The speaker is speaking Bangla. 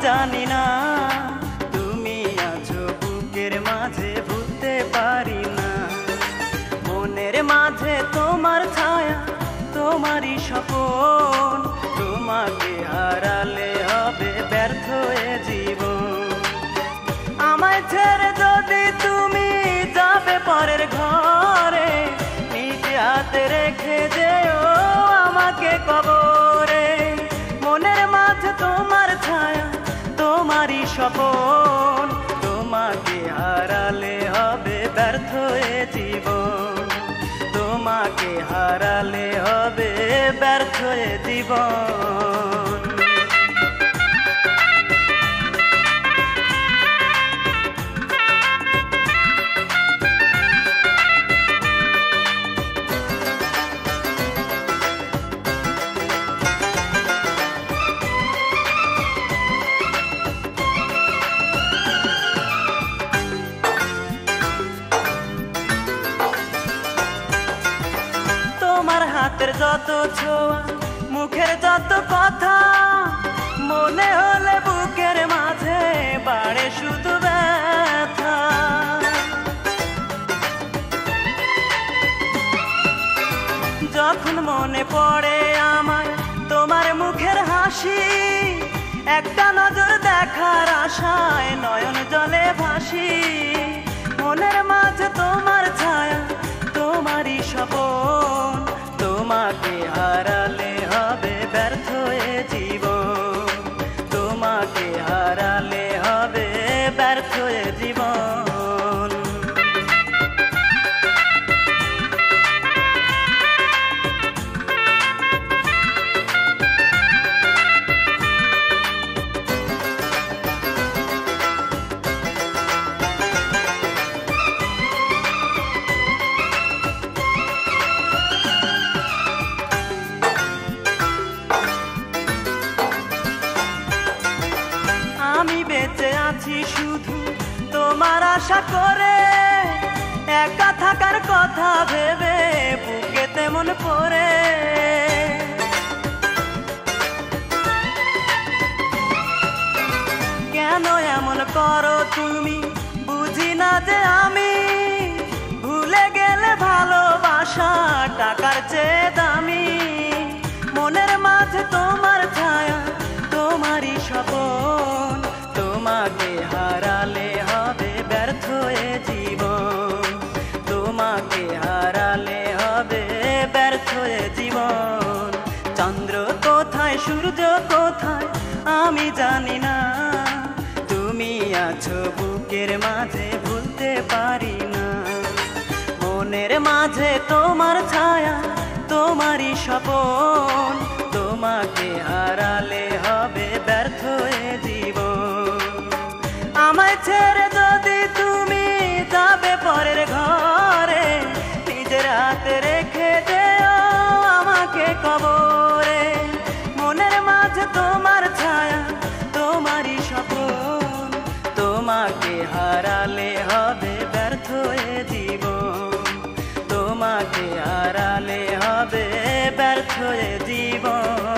জানি না তুমি আছো বুকের মাঝে, ভুলতে পারি না। মনের মাঝে তোমার ছায়া, তোমারই স্বপন, তোমাকে হারালে হবে ব্যর্থ এ জীবন। আমায় ছেড়ে যদি তুমি যাবে পরের ঘরে, নিজে হাতে রেখে যেও আমাকে কবরে। মনের মাঝে তোমার ছায়া, তোমারই স্বপন, তোমাকে হারালে হবে ব্যর্থ এ জীবন। তোমাকে হারালে হবে ব্যর্থ এ জীবন। তোমার হাতের যত ছোঁয়া, মুখের যত কথা, মনে হলে বুকের মাঝে বাড়ে শুধু ব্যথা। যখন মনে পড়ে আমার তোমার মুখের হাসি, একটা নজর দেখার আশায় নয়ন জলে ভাসি। মনের মাঝে তোমার ছায়া, তোমারই স্বপন, তোমাকে হারালে হবে ব্যর্থ এ জীবন। তোমাকে হারালে হবে ব্যর্থ এ জীবন। আমি বেঁচে আছি শুধু তোমার আশা করে, একা থাকার কথা ভেবে বুকে তেমন পড়ে। কেন এমন করো তুমি, বুঝি না যে আমি, ভুলে গেলে ভালোবাসা টাকার চেয়ে দামি। মনের মাঝে তোমার ছায়া, তোমারই স্বপন, তোমাকে হারালে হবে ব্যর্থ এ জীবন। তোমাকে হারালে হবে ব্যর্থ এ জীবন। চন্দ্র কোথায়, সূর্য কোথায় আমি জানি না, তুমি আছো বুকের মাঝে, ভুলতে পারি না। মনের মাঝে তোমার ছায়া, তোমারই স্বপন, তোমাকে হারালে হবে ব্যর্থ এ জীবন। আমায় ছেড়ে যদি তুমি যাবে পরের ঘরে, নিজের হাতে রেখে যেও আমাকে কবরে। মনের মাঝে তোমার ছায়া, তোমারই স্বপন, তোমাকে হারালে হবে ব্যর্থ এ জীবন। তোমাকে হারালে হবে ব্যর্থ এ জীবন।